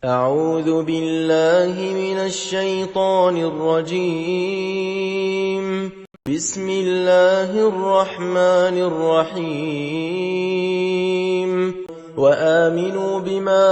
اعوذ باللہ من الشیطان الرجیم بسم اللہ الرحمن الرحیم وآمنوا بما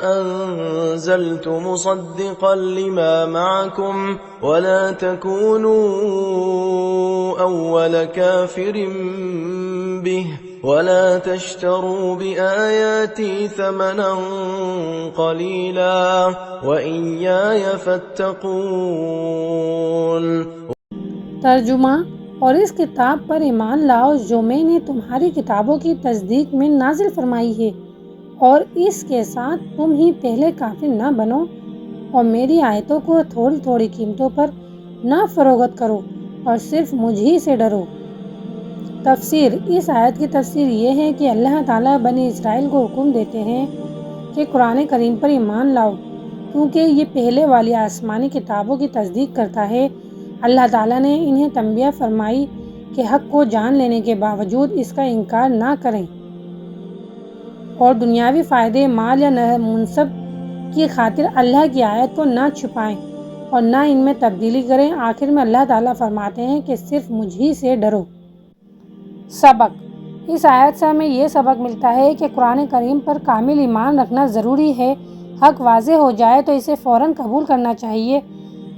أنزلت مصدقا لما معكم ولا تكونوا أول كافر به ولا تشتروا بآياتي ثمنا قليلا وإياي فاتقون۔ ترجمہ: اور اس کتاب پر ایمان لاؤ جو میں نے تمہاری کتابوں کی تصدیق میں نازل فرمائی ہے، اور اس کے ساتھ تم ہی پہلے کافر نہ بنو، اور میری آیتوں کو تھوڑی تھوڑی قیمتوں پر نہ فروخت کرو، اور صرف مجھ ہی سے ڈرو۔ تفسیر: اس آیت کی تفسیر یہ ہے کہ اللہ تعالیٰ بنی اسرائیل کو حکم دیتے ہیں کہ قرآن کریم پر ایمان لاؤ، کیونکہ یہ پہلے والی آسمانی کتابوں کی تصدیق کرتا ہے۔ اللہ تعالیٰ نے انہیں تنبیہ فرمائی کہ حق کو جان لینے کے باوجود اس کا انکار نہ کریں، اور دنیاوی فائدے، مال یا منصب کی خاطر اللہ کی آیت کو نہ چھپائیں اور نہ ان میں تبدیلی کریں۔ آخر میں اللہ تعالیٰ فرماتے ہیں کہ صرف مجھ ہی سے ڈرو۔ سبق: اس آیت سے ہمیں یہ سبق ملتا ہے کہ قرآن کریم پر کامل ایمان رکھنا ضروری ہے۔ حق واضح ہو جائے تو اسے فوراً قبول کرنا چاہیے۔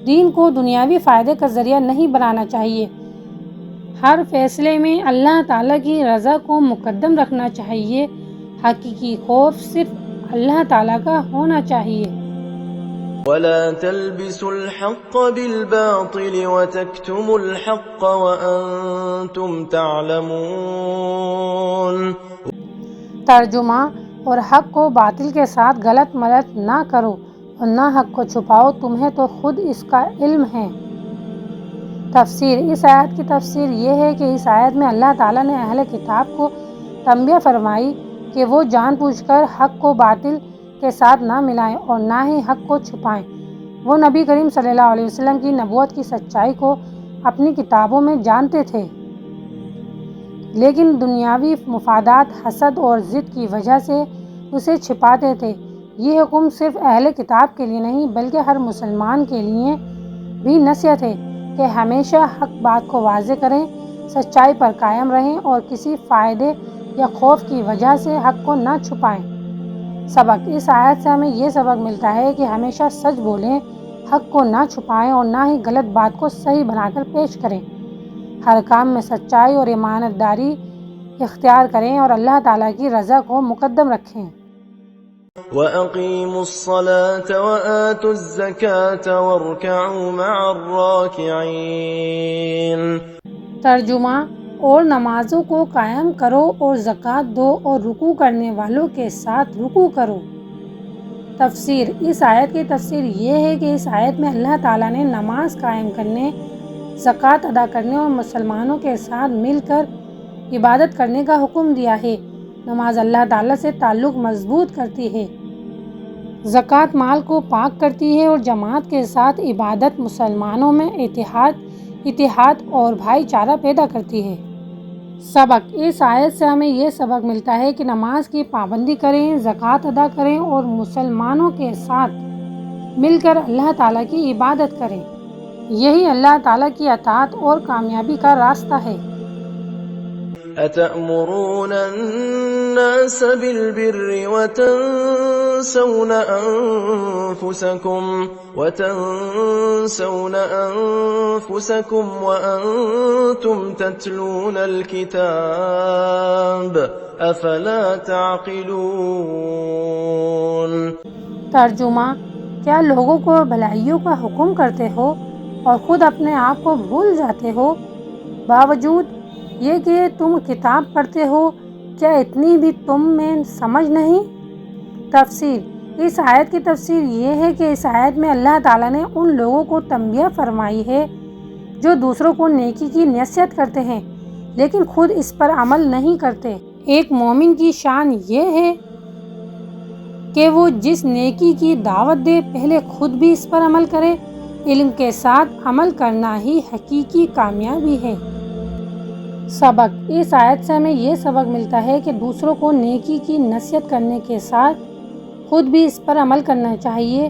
دین کو دنیاوی فائدے کا ذریعہ نہیں بنانا چاہیے۔ ہر فیصلے میں اللہ تعالیٰ کی رضا کو مقدم رکھنا چاہیے۔ حقیقی خوف صرف اللہ تعالیٰ کا ہونا چاہیے۔ وَلَا تَلْبِسُوا الْحَقَّ بِالْبَاطِلِ وَتَكْتُمُوا الْحَقَّ وَأَنْتُمْ تَعْلَمُونَ۔ ترجمہ: اور حق کو باطل کے ساتھ غلط ملت نہ کرو اور نہ حق کو چھپاؤ، تمہیں تو خود اس کا علم ہے۔ تفسیر: اس آیت کی تفسیر یہ ہے کہ اس آیت میں اللہ تعالیٰ نے اہل کتاب کو تنبیہ فرمائی کہ وہ جان بوجھ کر حق کو باطل کے ساتھ نہ ملائیں اور نہ ہی حق کو چھپائیں۔ وہ نبی کریم صلی اللہ علیہ وسلم کی نبوت کی سچائی کو اپنی کتابوں میں جانتے تھے، لیکن دنیاوی مفادات، حسد اور ضد کی وجہ سے اسے چھپاتے تھے۔ یہ حکم صرف اہل کتاب کے لیے نہیں بلکہ ہر مسلمان کے لیے بھی نصیحت ہے کہ ہمیشہ حق بات کو واضح کریں، سچائی پر قائم رہیں اور کسی فائدے یا خوف کی وجہ سے حق کو نہ چھپائیں۔ سبق: اس آیت سے ہمیں یہ سبق ملتا ہے کہ ہمیشہ سچ بولیں، حق کو نہ چھپائیں اور نہ ہی غلط بات کو صحیح بنا کر پیش کریں۔ ہر کام میں سچائی اور امانت داری اختیار کریں اور اللہ تعالیٰ کی رضا کو مقدم رکھیں۔ وَأَقِيمُوا الصَّلَاةَ وَآتُوا الزَّكَاةَ وَارْكَعُوا مَعَ الرَّاكِعِينَ۔ ترجمہ: اور نمازوں کو قائم کرو اور زکوٰۃ دو اور رکوع کرنے والوں کے ساتھ رکوع کرو۔ تفسیر: اس آیت کی تفسیر یہ ہے کہ اس آیت میں اللہ تعالیٰ نے نماز قائم کرنے، زکوٰۃ ادا کرنے اور مسلمانوں کے ساتھ مل کر عبادت کرنے کا حکم دیا ہے۔ نماز اللہ تعالیٰ سے تعلق مضبوط کرتی ہے، زکوٰۃ مال کو پاک کرتی ہے اور جماعت کے ساتھ عبادت مسلمانوں میں اتحاد اور بھائی چارہ پیدا کرتی ہے۔ سبق: اس آیت سے ہمیں یہ سبق ملتا ہے کہ نماز کی پابندی کریں، زکوٰۃ ادا کریں اور مسلمانوں کے ساتھ مل کر اللہ تعالیٰ کی عبادت کریں۔ یہی اللہ تعالیٰ کی اطاعت اور کامیابی کا راستہ ہے۔ أَتَأْمُرُونَ النَّاسَ بِالْبِرِّ وَتَنْسَوْنَ أَنفُسَكُمْ وَأَنْتُمْ تَتْلُونَ الْكِتَابَ أَفَلَا تَعْقِلُونَ۔ ترجمہ: کیا لوگوں کو بھلائیوں کا حکم کرتے ہو اور خود اپنے آپ کو بھول جاتے ہو؟ باوجود یہ کہ تم کتاب پڑھتے ہو، کیا اتنی بھی تم میں سمجھ نہیں؟ تفسیر: اس آیت کی تفسیر یہ ہے کہ اس آیت میں اللہ تعالیٰ نے ان لوگوں کو تنبیہ فرمائی ہے جو دوسروں کو نیکی کی نصیحت کرتے ہیں لیکن خود اس پر عمل نہیں کرتے۔ ایک مومن کی شان یہ ہے کہ وہ جس نیکی کی دعوت دے پہلے خود بھی اس پر عمل کرے۔ علم کے ساتھ عمل کرنا ہی حقیقی کامیابی ہے۔ سبق: اس آیت سے ہمیں یہ سبق ملتا ہے کہ دوسروں کو نیکی کی نصیحت کرنے کے ساتھ خود بھی اس پر عمل کرنا چاہیے۔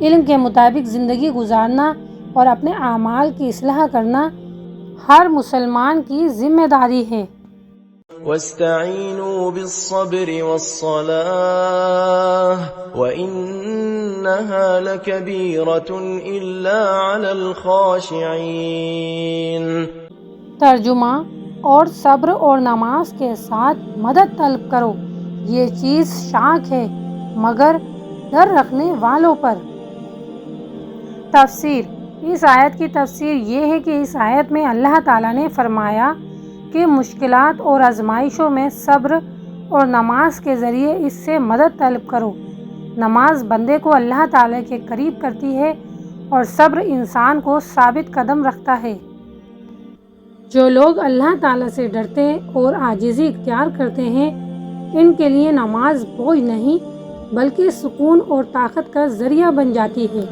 علم کے مطابق زندگی گزارنا اور اپنے اعمال کی اصلاح کرنا ہر مسلمان کی ذمہ داری ہے۔ وَاسْتَعِينُوا بِالصَّبْرِ وَالصَّلَاةِ وَإِنَّهَا لَكَبِيرَةٌ إِلَّا عَلَى الْخَاشِعِينَ۔ ترجمہ: اور صبر اور نماز کے ساتھ مدد طلب کرو، یہ چیز شاق ہے مگر ڈر رکھنے والوں پر۔ تفسیر: اس آیت کی تفسیر یہ ہے کہ اس آیت میں اللہ تعالیٰ نے فرمایا کہ مشکلات اور آزمائشوں میں صبر اور نماز کے ذریعے اس سے مدد طلب کرو۔ نماز بندے کو اللہ تعالیٰ کے قریب کرتی ہے اور صبر انسان کو ثابت قدم رکھتا ہے۔ جو لوگ اللہ تعالیٰ سے ڈرتے اور عاجزی اختیار کرتے ہیں، ان کے لیے نماز بوجھ نہیں بلکہ سکون اور طاقت کا ذریعہ بن جاتی ہے۔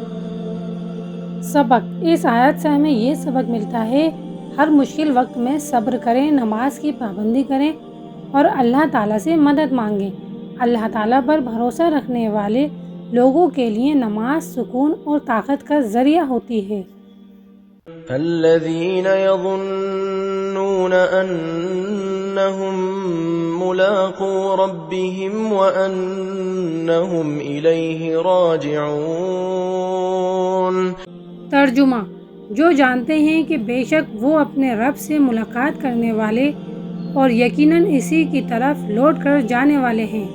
سبق: اس آیت سے ہمیں یہ سبق ملتا ہے ہر مشکل وقت میں صبر کریں، نماز کی پابندی کریں اور اللہ تعالیٰ سے مدد مانگیں۔ اللہ تعالیٰ پر بھروسہ رکھنے والے لوگوں کے لیے نماز سکون اور طاقت کا ذریعہ ہوتی ہے۔ الذين يظنون أنهم ملاقو ربهم وأنهم إليه راجعون۔ ترجمہ: جو جانتے ہیں کہ بے شک وہ اپنے رب سے ملاقات کرنے والے اور یقیناً اسی کی طرف لوٹ کر جانے والے ہیں۔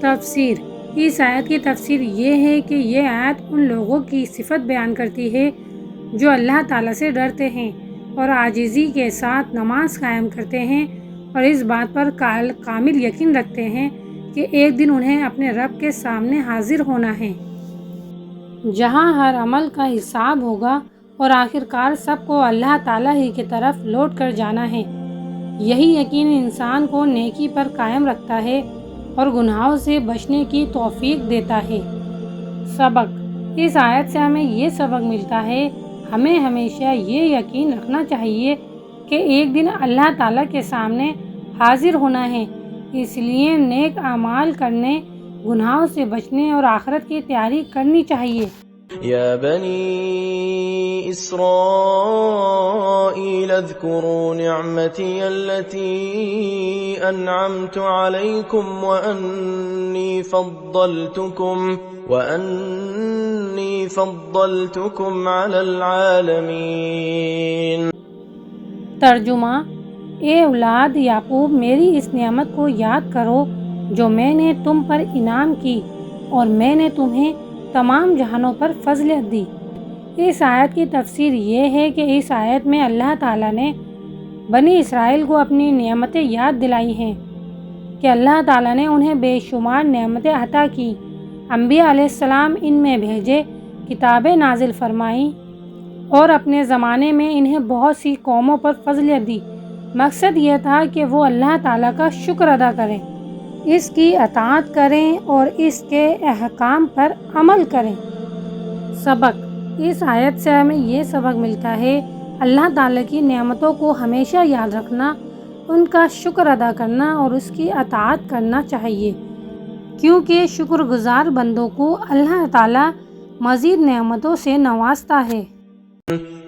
تفسیر: اس آیت کی تفسیر یہ ہے کہ یہ آیت ان لوگوں کی صفت بیان کرتی ہے جو اللہ تعالیٰ سے ڈرتے ہیں اور عاجزی کے ساتھ نماز قائم کرتے ہیں اور اس بات پر کامل یقین رکھتے ہیں کہ ایک دن انہیں اپنے رب کے سامنے حاضر ہونا ہے، جہاں ہر عمل کا حساب ہوگا اور آخرکار سب کو اللہ تعالیٰ ہی کی طرف لوٹ کر جانا ہے۔ یہی یقین انسان کو نیکی پر قائم رکھتا ہے اور گناہوں سے بچنے کی توفیق دیتا ہے۔ سبق: اس آیت سے ہمیں یہ سبق ملتا ہے ہمیں ہمیشہ یہ یقین رکھنا چاہیے کہ ایک دن اللہ تعالیٰ کے سامنے حاضر ہونا ہے، اس لیے نیک اعمال کرنے، گناہوں سے بچنے اور آخرت کی تیاری کرنی چاہیے۔ يا بني إسرائيل اذكروا نعمتي التي أنعمت عليكم وأني فضلتكم على العالمين۔ ترجمہ: اے اولاد یعقوب، میری اس نعمت کو یاد کرو جو میں نے تم پر انعام کی اور میں نے تمہیں تمام جہانوں پر فضیلت دی۔ اس آیت کی تفسیر یہ ہے کہ اس آیت میں اللہ تعالیٰ نے بنی اسرائیل کو اپنی نعمتیں یاد دلائی ہیں کہ اللہ تعالیٰ نے انہیں بے شمار نعمتیں عطا کی، انبیاء علیہ السلام ان میں بھیجے، کتابیں نازل فرمائیں اور اپنے زمانے میں انہیں بہت سی قوموں پر فضیلت دی۔ مقصد یہ تھا کہ وہ اللہ تعالیٰ کا شکر ادا کریں، اس کی اطاعت کریں اور اس کے احکام پر عمل کریں۔ سبق: اس آیت سے ہمیں یہ سبق ملتا ہے اللہ تعالیٰ کی نعمتوں کو ہمیشہ یاد رکھنا، ان کا شکر ادا کرنا اور اس کی اطاعت کرنا چاہیے، کیونکہ شکر گزار بندوں کو اللہ تعالیٰ مزید نعمتوں سے نوازتا ہے۔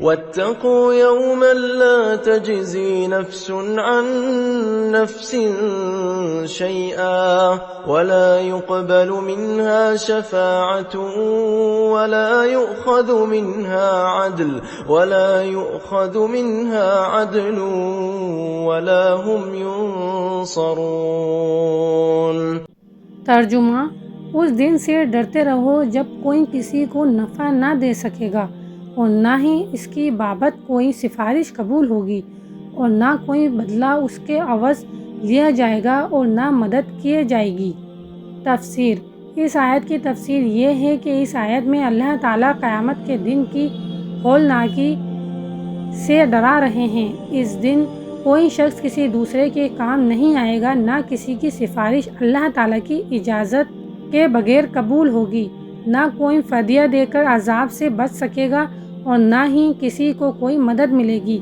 واتقوا يوما لا تجزي نفس عن نفس شيئا ولا يقبل منها شفاعة ولا يؤخذ منها عدل ولا هم ينصرون۔ ترجمہ: اس دن سے ڈرتے رہو جب کوئی کسی کو نفع نہ دے سکے گا اور نہ ہی اس کی بابت کوئی سفارش قبول ہوگی اور نہ کوئی بدلہ اس کے عوض لیا جائے گا اور نہ مدد کی جائے گی۔ تفسیر: اس آیت کی تفسیر یہ ہے کہ اس آیت میں اللہ تعالیٰ قیامت کے دن کی ہولناکی سے ڈرا رہے ہیں۔ اس دن کوئی شخص کسی دوسرے کے کام نہیں آئے گا، نہ کسی کی سفارش اللہ تعالیٰ کی اجازت کے بغیر قبول ہوگی، نہ کوئی فدیہ دے کر عذاب سے بچ سکے گا اور نہ ہی کسی کو کوئی مدد ملے گی۔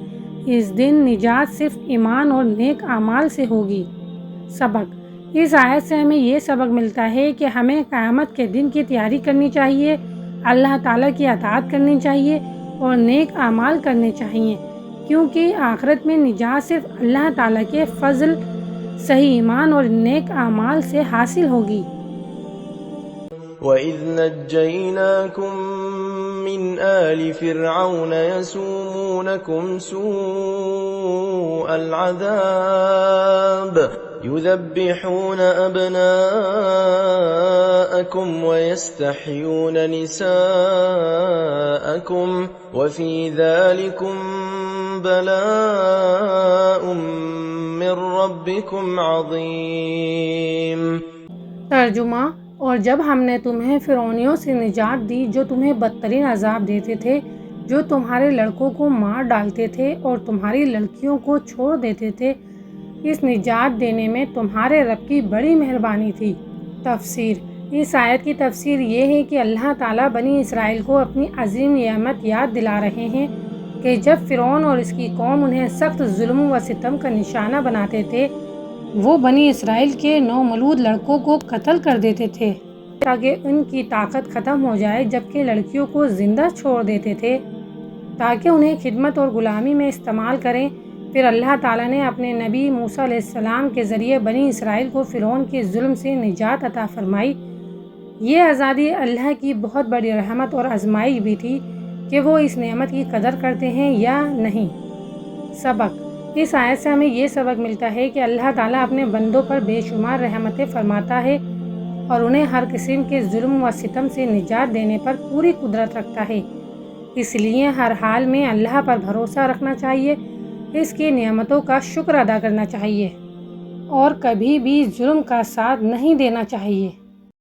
اس دن نجات صرف ایمان اور نیک اعمال سے ہوگی۔ سبق: اس آیت سے ہمیں یہ سبق ملتا ہے کہ ہمیں قیامت کے دن کی تیاری کرنی چاہیے، اللہ تعالیٰ کی اطاعت کرنی چاہیے اور نیک اعمال کرنے چاہیے، کیونکہ آخرت میں نجات صرف اللہ تعالیٰ کے فضل، صحیح ایمان اور نیک اعمال سے حاصل ہوگی۔ وَإِذْ نَجَّيْنَاكُمْ مِنْ آلِ فِرْعَوْنَ يَسُومُونَكُمْ سُوءَ الْعَذَابِ يُذَبِّحُونَ أَبْنَاءَكُمْ وَيَسْتَحْيُونَ نِسَاءَكُمْ وَفِي ذَلِكُمْ بَلَاءٌ مِّن رَّبِّكُمْ عَظِيمٌ۔ ترجمہ: اور جب ہم نے تمہیں فرعونیوں سے نجات دی جو تمہیں بدترین عذاب دیتے تھے، جو تمہارے لڑکوں کو مار ڈالتے تھے اور تمہاری لڑکیوں کو چھوڑ دیتے تھے، اس نجات دینے میں تمہارے رب کی بڑی مہربانی تھی۔ تفسیر: اس آیت کی تفسیر یہ ہے کہ اللہ تعالیٰ بنی اسرائیل کو اپنی عظیم نعمت یاد دلا رہے ہیں کہ جب فرعون اور اس کی قوم انہیں سخت ظلم و ستم کا نشانہ بناتے تھے، وہ بنی اسرائیل کے نومولود لڑکوں کو قتل کر دیتے تھے تاکہ ان کی طاقت ختم ہو جائے، جبکہ لڑکیوں کو زندہ چھوڑ دیتے تھے تاکہ انہیں خدمت اور غلامی میں استعمال کریں۔ پھر اللہ تعالیٰ نے اپنے نبی موسیٰ علیہ السلام کے ذریعے بنی اسرائیل کو فرعون کے ظلم سے نجات عطا فرمائی۔ یہ آزادی اللہ کی بہت بڑی رحمت اور آزمائش بھی تھی کہ وہ اس نعمت کی قدر کرتے ہیں یا نہیں۔ سبق: اس آیت سے ہمیں یہ سبق ملتا ہے کہ اللہ تعالیٰ اپنے بندوں پر بے شمار رحمتیں فرماتا ہے اور انہیں ہر قسم کے ظلم و ستم سے نجات دینے پر پوری قدرت رکھتا ہے، اس لیے ہر حال میں اللہ پر بھروسہ رکھنا چاہیے، اس کی نعمتوں کا شکر ادا کرنا چاہیے اور کبھی بھی ظلم کا ساتھ نہیں دینا چاہیے۔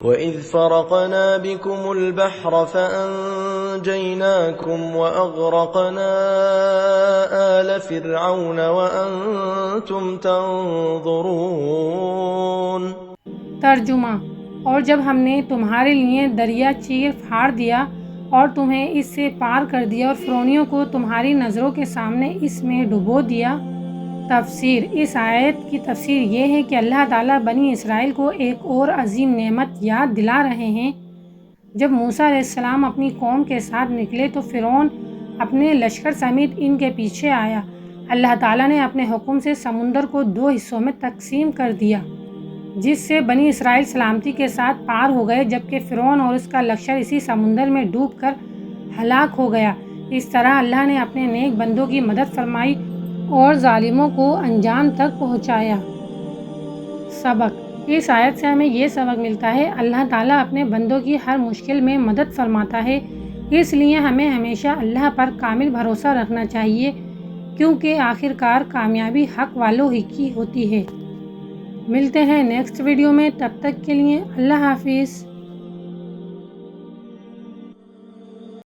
وَإِذْ فَرَقْنَا بِكُمُ الْبَحْرَ فَأَنْجَيْنَاكُمْ وَأَغْرَقْنَا آلَ فِرْعَوْنَ وَأَنْتُمْ تَنْظُرُونَ۔ ترجمہ: اور جب ہم نے تمہارے لیے دریا چیر پھاڑ دیا اور تمہیں اس سے پار کر دیا اور فرعونیوں کو تمہاری نظروں کے سامنے اس میں ڈبو دیا۔ تفسیر: اس آیت کی تفسیر یہ ہے کہ اللہ تعالیٰ بنی اسرائیل کو ایک اور عظیم نعمت یاد دلا رہے ہیں۔ جب موسیٰ علیہ السلام اپنی قوم کے ساتھ نکلے تو فرعون اپنے لشکر سمیت ان کے پیچھے آیا۔ اللہ تعالیٰ نے اپنے حکم سے سمندر کو 2 حصوں میں تقسیم کر دیا، جس سے بنی اسرائیل سلامتی کے ساتھ پار ہو گئے، جبکہ فرعون اور اس کا لشکر اسی سمندر میں ڈوب کر ہلاک ہو گیا۔ اس طرح اللہ نے اپنے نیک بندوں کی مدد فرمائی اور ظالموں کو انجام تک پہنچایا۔ سبق: اس آیت سے ہمیں یہ سبق ملتا ہے اللہ تعالیٰ اپنے بندوں کی ہر مشکل میں مدد فرماتا ہے، اس لیے ہمیں ہمیشہ اللہ پر کامل بھروسہ رکھنا چاہیے، کیونکہ آخرکار کامیابی حق والوں ہی کی ہوتی ہے۔ ملتے ہیں نیکسٹ ویڈیو میں، تب تک کے لیے اللہ حافظ۔